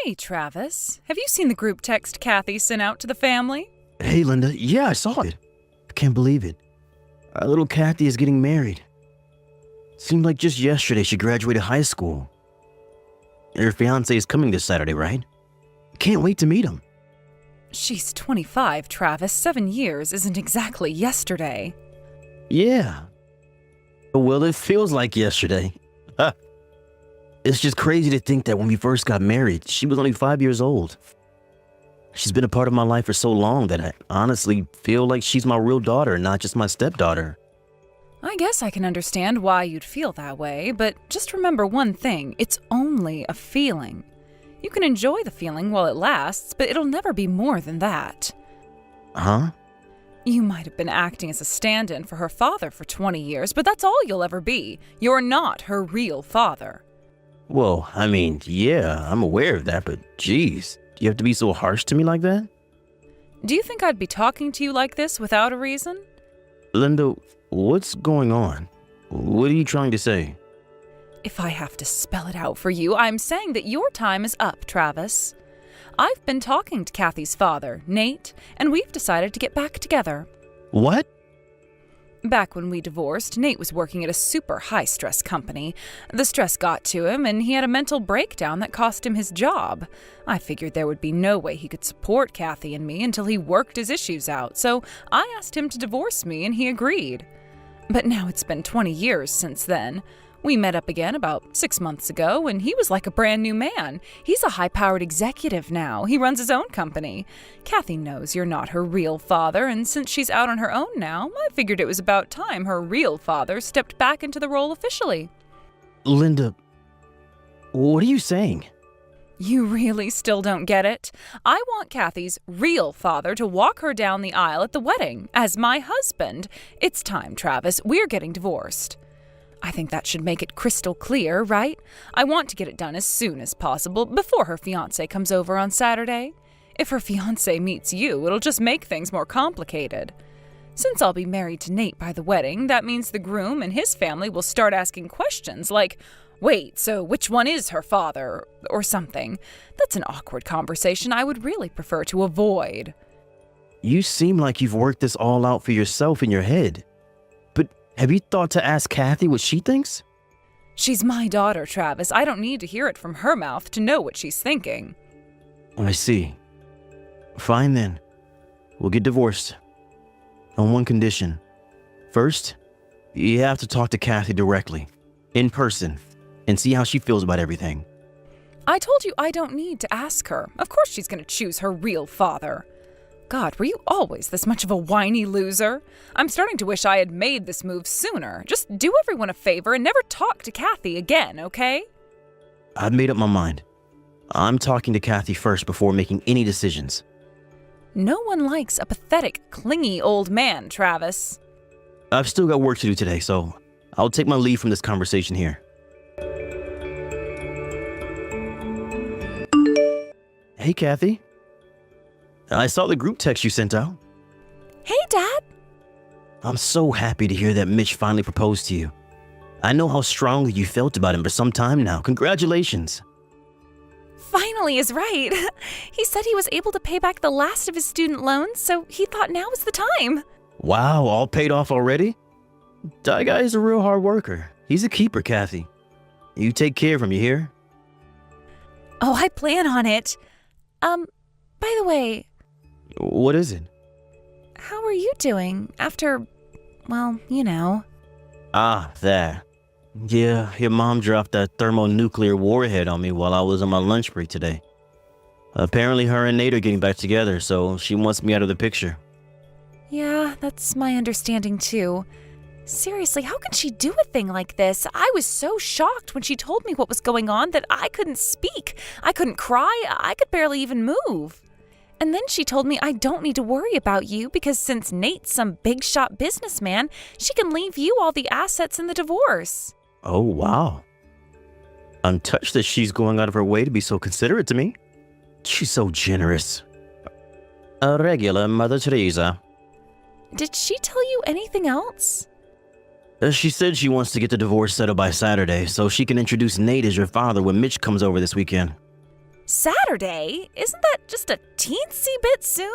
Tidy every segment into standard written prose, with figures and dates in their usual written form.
Hey, Travis. Have you seen the group text Kathy sent out to the family? Hey, Linda. Yeah, I saw it. I can't believe it. Our little Kathy is getting married. Seemed like just yesterday she graduated high school. Her fiancé is coming this Saturday, right? Can't wait to meet him. She's 25, Travis. 7 years isn't exactly yesterday. Yeah. Well, it feels like yesterday. It's just crazy to think that when we first got married, she was only 5 years old. She's been a part of my life for so long that I honestly feel like she's my real daughter, not just my stepdaughter. I guess I can understand why you'd feel that way, but just remember one thing. It's only a feeling. You can enjoy the feeling while it lasts, but it'll never be more than that. Huh? You might have been acting as a stand-in for her father for 20 years, but that's all you'll ever be. You're not her real father. Well, I mean, yeah, I'm aware of that, but geez, do you have to be so harsh to me like that? Do you think I'd be talking to you like this without a reason? Linda, what's going on? What are you trying to say? If I have to spell it out for you, I'm saying that your time is up, Travis. I've been talking to Kathy's father, Nate, and we've decided to get back together. What? Back when we divorced, Nate was working at a super high-stress company. The stress got to him, and he had a mental breakdown that cost him his job. I figured there would be no way he could support Kathy and me until he worked his issues out, so I asked him to divorce me, and he agreed. But now it's been 20 years since then. We met up again about 6 months ago, and he was like a brand new man. He's a high-powered executive now. He runs his own company. Kathy knows you're not her real father, and since she's out on her own now, I figured it was about time her real father stepped back into the role officially. Linda, what are you saying? You really still don't get it? I want Kathy's real father to walk her down the aisle at the wedding as my husband. It's time, Travis. We're getting divorced. I think that should make it crystal clear, right? I want to get it done as soon as possible, before her fiancé comes over on Saturday. If her fiancé meets you, it'll just make things more complicated. Since I'll be married to Nate by the wedding, that means the groom and his family will start asking questions like, wait, so which one is her father? Or something. That's an awkward conversation I would really prefer to avoid. You seem like you've worked this all out for yourself in your head. Have you thought to ask Kathy what she thinks? She's my daughter, Travis. I don't need to hear it from her mouth to know what she's thinking. I see. Fine then. We'll get divorced. On one condition. First, you have to talk to Kathy directly, in person, and see how she feels about everything. I told you I don't need to ask her. Of course she's going to choose her real father. God, were you always this much of a whiny loser? I'm starting to wish I had made this move sooner. Just do everyone a favor and never talk to Kathy again, okay? I've made up my mind. I'm talking to Kathy first before making any decisions. No one likes a pathetic, clingy old man, Travis. I've still got work to do today, so I'll take my leave from this conversation here. Hey, Kathy. I saw the group text you sent out. Hey, Dad. I'm so happy to hear that Mitch finally proposed to you. I know how strongly you felt about him for some time now. Congratulations. Finally is right. He said he was able to pay back the last of his student loans, so he thought now was the time. Wow, all paid off already? That guy is a real hard worker. He's a keeper, Kathy. You take care of him, you hear? Oh, I plan on it. By the way... What is it? How are you doing after, well, you know? Ah, that. Yeah, your mom dropped that thermonuclear warhead on me while I was on my lunch break today. Apparently her and Nate are getting back together, so she wants me out of the picture. Yeah, that's my understanding too. Seriously, how can she do a thing like this? I was so shocked when she told me what was going on that I couldn't speak. I couldn't cry. I could barely even move. And then she told me I don't need to worry about you because since Nate's some big-shot businessman, she can leave you all the assets in the divorce. Oh, wow. I'm touched that she's going out of her way to be so considerate to me. She's so generous. A regular Mother Teresa. Did she tell you anything else? She said she wants to get the divorce settled by Saturday so she can introduce Nate as your father when Mitch comes over this weekend. Saturday? Isn't that just a teensy bit soon?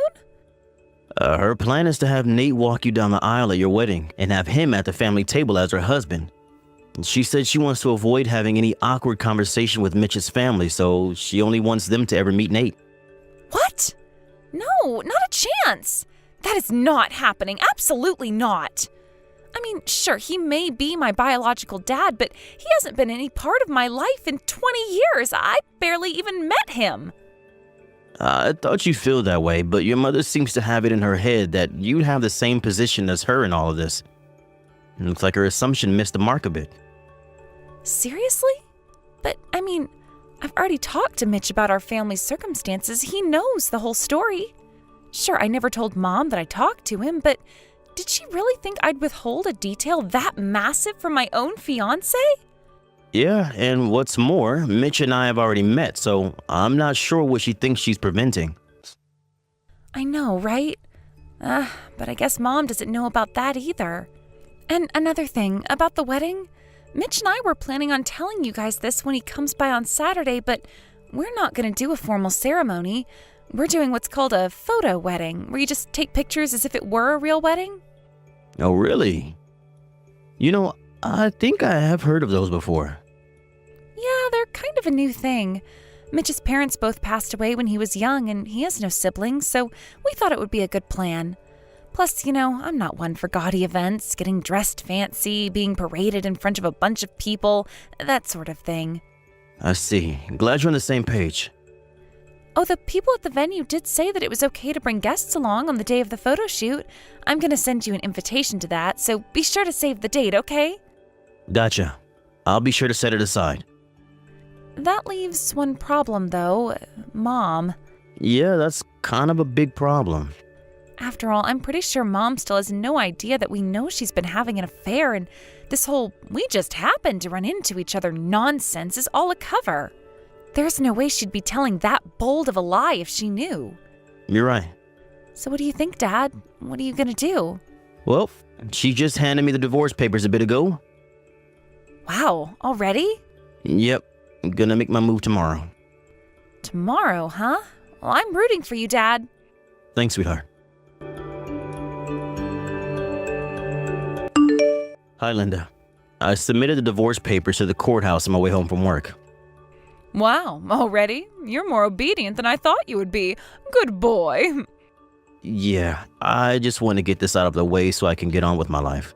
Her plan is to have Nate walk you down the aisle at your wedding and have him at the family table as her husband. She said she wants to avoid having any awkward conversation with Mitch's family, so she only wants them to ever meet Nate. What? No, not a chance. That is not happening. Absolutely not. I mean, sure, he may be my biological dad, but he hasn't been any part of my life in 20 years. I barely even met him. I thought you'd feel that way, but your mother seems to have it in her head that you'd have the same position as her in all of this. It looks like her assumption missed the mark a bit. Seriously? But, I mean, I've already talked to Mitch about our family's circumstances. He knows the whole story. Sure, I never told Mom that I talked to him, but did she really think I'd withhold a detail that massive from my own fiancé? Yeah, and what's more, Mitch and I have already met, so I'm not sure what she thinks she's preventing. I know, right? But I guess Mom doesn't know about that either. And another thing, about the wedding, Mitch and I were planning on telling you guys this when he comes by on Saturday, but we're not going to do a formal ceremony. We're doing what's called a photo wedding, where you just take pictures as if it were a real wedding. Oh, really? You know, I think I have heard of those before. Yeah, they're kind of a new thing. Mitch's parents both passed away when he was young, and he has no siblings, so we thought it would be a good plan. Plus, I'm not one for gaudy events, getting dressed fancy, being paraded in front of a bunch of people, that sort of thing. I see. Glad you're on the same page. Oh, the people at the venue did say that it was okay to bring guests along on the day of the photo shoot. I'm going to send you an invitation to that, so be sure to save the date, okay? Gotcha. I'll be sure to set it aside. That leaves one problem, though. Mom. Yeah, that's kind of a big problem. After all, I'm pretty sure Mom still has no idea that we know she's been having an affair, and this whole "we just happened to run into each other" nonsense is all a cover. There's no way she'd be telling that bold of a lie if she knew. You're right. So what do you think, Dad? What are you gonna do? Well, she just handed me the divorce papers a bit ago. Wow, already? Yep, I'm gonna make my move tomorrow. Tomorrow, huh? Well, I'm rooting for you, Dad. Thanks, sweetheart. Hi, Linda. I submitted the divorce papers to the courthouse on my way home from work. Wow, already? You're more obedient than I thought you would be. Good boy. Yeah, I just want to get this out of the way so I can get on with my life.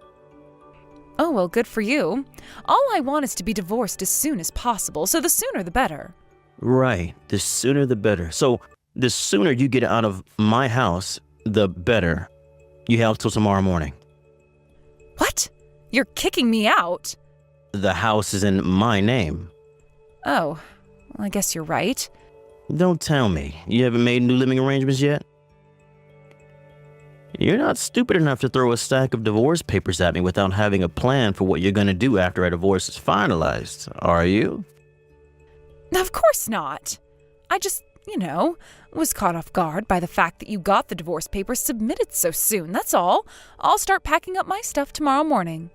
Oh, well, good for you. All I want is to be divorced as soon as possible, so the sooner the better. Right, the sooner the better. So, the sooner you get out of my house, the better. You have till tomorrow morning. What? You're kicking me out? The house is in my name. Oh, well, I guess you're right. Don't tell me. You haven't made new living arrangements yet? You're not stupid enough to throw a stack of divorce papers at me without having a plan for what you're going to do after our divorce is finalized, are you? Of course not. I just, was caught off guard by the fact that you got the divorce papers submitted so soon, that's all. I'll start packing up my stuff tomorrow morning.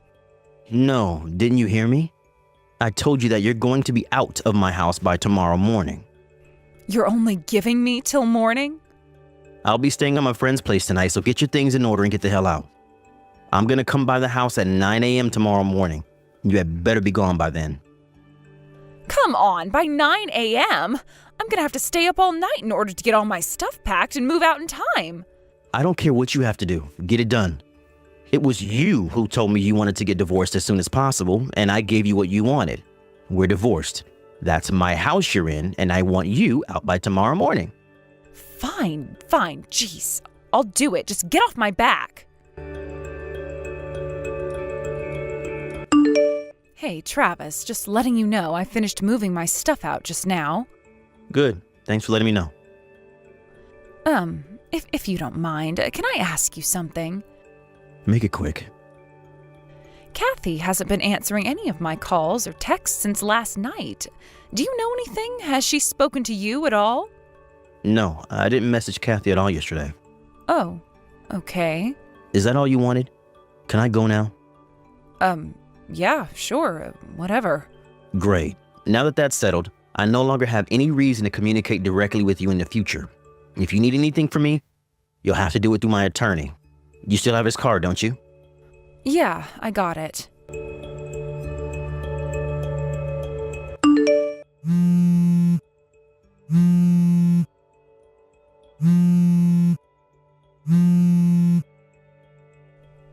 No, didn't you hear me? I told you that you're going to be out of my house by tomorrow morning. You're only giving me till morning? I'll be staying at my friend's place tonight, so get your things in order and get the hell out. I'm gonna come by the house at 9 a.m. tomorrow morning. You had better be gone by then. Come on, by 9 a.m.? I'm gonna have to stay up all night in order to get all my stuff packed and move out in time. I don't care what you have to do. Get it done. It was you who told me you wanted to get divorced as soon as possible, and I gave you what you wanted. We're divorced. That's my house you're in, and I want you out by tomorrow morning. Fine. Jeez, I'll do it. Just get off my back. Hey, Travis, just letting you know I finished moving my stuff out just now. Good. Thanks for letting me know. If you don't mind, can I ask you something? Make it quick. Kathy hasn't been answering any of my calls or texts since last night. Do you know anything? Has she spoken to you at all? No, I didn't message Kathy at all yesterday. Oh, okay. Is that all you wanted? Can I go now? Yeah, sure, whatever. Great. Now that that's settled, I no longer have any reason to communicate directly with you in the future. If you need anything from me, you'll have to do it through my attorney. You still have his card, don't you? Yeah, I got it.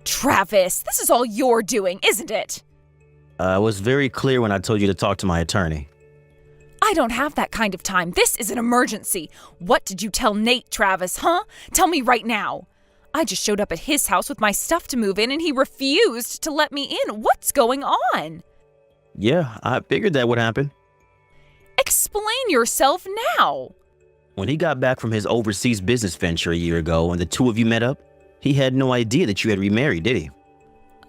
Travis, this is all you're doing, isn't it? I was very clear when I told you to talk to my attorney. I don't have that kind of time. This is an emergency. What did you tell Nate, Travis, huh? Tell me right now. I just showed up at his house with my stuff to move in and he refused to let me in. What's going on? Yeah, I figured that would happen. Explain yourself now. When he got back from his overseas business venture a year ago and the two of you met up, he had no idea that you had remarried, did he?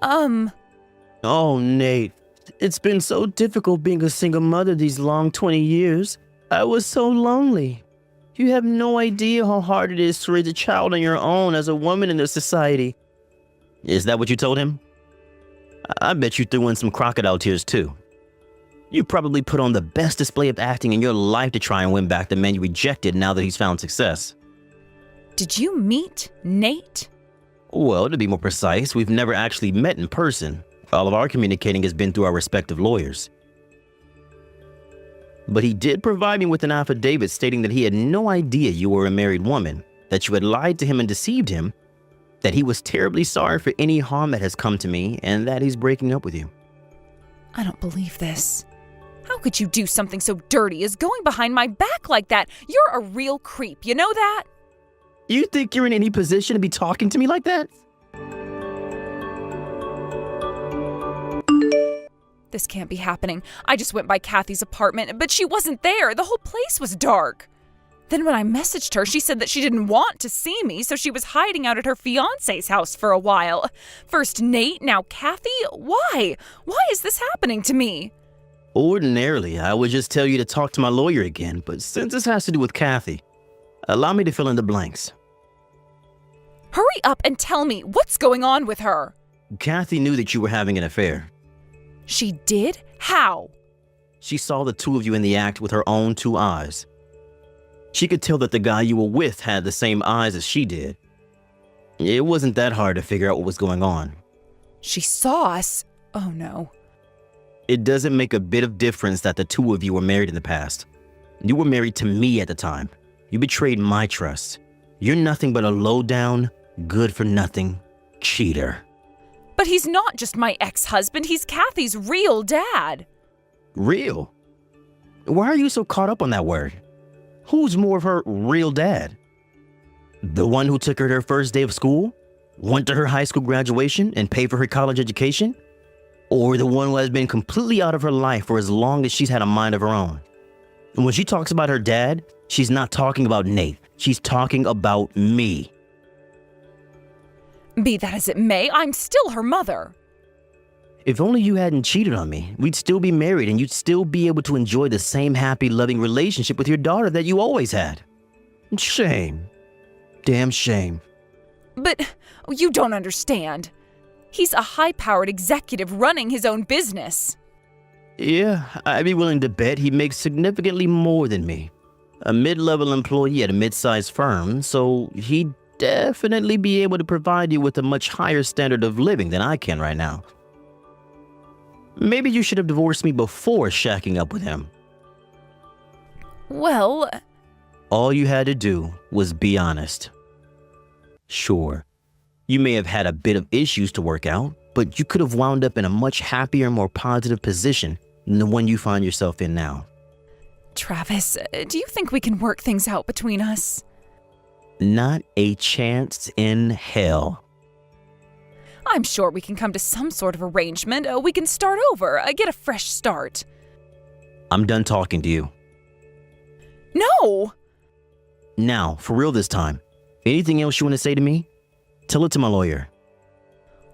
Oh, Nate, it's been so difficult being a single mother these long 20 years. I was so lonely. You have no idea how hard it is to raise a child on your own as a woman in this society. Is that what you told him? I bet you threw in some crocodile tears too. You probably put on the best display of acting in your life to try and win back the man you rejected now that he's found success. Did you meet Nate? Well, to be more precise, we've never actually met in person. All of our communicating has been through our respective lawyers. But he did provide me with an affidavit stating that he had no idea you were a married woman, that you had lied to him and deceived him, that he was terribly sorry for any harm that has come to me, and that he's breaking up with you. I don't believe this. How could you do something so dirty as going behind my back like that? You're a real creep, you know that? You think you're in any position to be talking to me like that? This can't be happening. I just went by Kathy's apartment, but she wasn't there. The whole place was dark. Then when I messaged her, she said that she didn't want to see me, so she was hiding out at her fiancé's house for a while. First Nate, now Kathy? Why? Why is this happening to me? Ordinarily, I would just tell you to talk to my lawyer again, but since this has to do with Kathy, allow me to fill in the blanks. Hurry up and tell me what's going on with her. Kathy knew that you were having an affair. She did? How? She saw the two of you in the act with her own two eyes. She could tell that the guy you were with had the same eyes as she did. It wasn't that hard to figure out what was going on. She saw us? Oh no. It doesn't make a bit of difference that the two of you were married in the past. You were married to me at the time. You betrayed my trust. You're nothing but a low-down, good-for-nothing cheater. But he's not just my ex-husband, he's Kathy's real dad. Real? Why are you so caught up on that word? Who's more of her real dad? The one who took her to her first day of school, went to her high school graduation, and paid for her college education? Or the one who has been completely out of her life for as long as she's had a mind of her own? And when she talks about her dad, she's not talking about Nate. She's talking about me. Be that as it may, I'm still her mother. If only you hadn't cheated on me, we'd still be married and you'd still be able to enjoy the same happy, loving relationship with your daughter that you always had. Shame. Damn shame. But you don't understand. He's a high-powered executive running his own business. Yeah, I'd be willing to bet he makes significantly more than me. A mid-level employee at a mid-sized firm, so he'd definitely be able to provide you with a much higher standard of living than I can right now. Maybe you should have divorced me before shacking up with him. Well, all you had to do was be honest. Sure, you may have had a bit of issues to work out, but you could have wound up in a much happier, more positive position than the one you find yourself in now. Travis, do you think we can work things out between us? Not a chance in hell. I'm sure we can come to some sort of arrangement. We can start over, get a fresh start. I'm done talking to you. No! Now, for real this time, anything else you want to say to me? Tell it to my lawyer.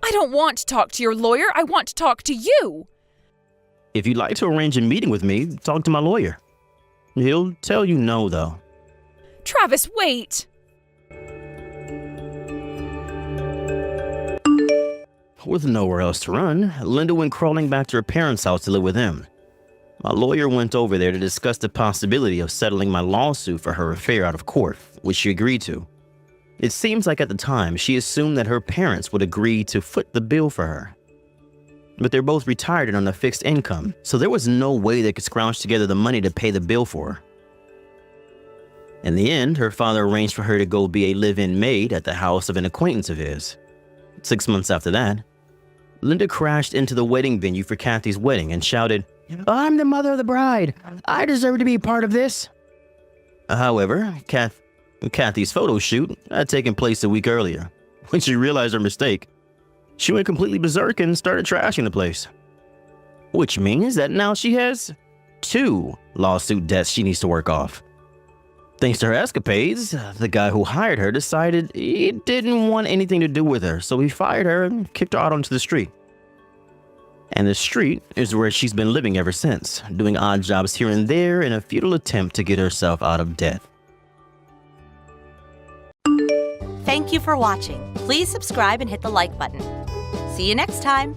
I don't want to talk to your lawyer. I want to talk to you. If you'd like to arrange a meeting with me, talk to my lawyer. He'll tell you no, though. Travis, wait! With nowhere else to run, Linda went crawling back to her parents' house to live with them. My lawyer went over there to discuss the possibility of settling my lawsuit for her affair out of court, which she agreed to. It seems like at the time she assumed that her parents would agree to foot the bill for her. But they're both retired and on a fixed income, so there was no way they could scrounge together the money to pay the bill for her. In the end, her father arranged for her to go be a live-in maid at the house of an acquaintance of his. 6 months after that, Linda crashed into the wedding venue for Kathy's wedding and shouted, "I'm the mother of the bride. I deserve to be part of this." However, Kathy's photo shoot had taken place a week earlier. When she realized her mistake, she went completely berserk and started trashing the place. Which means that now she has 2 lawsuit debts she needs to work off. Thanks to her escapades, the guy who hired her decided he didn't want anything to do with her, so he fired her and kicked her out onto the street. And the street is where she's been living ever since, doing odd jobs here and there in a futile attempt to get herself out of debt. Thank you for watching. Please subscribe and hit the like button. See you next time.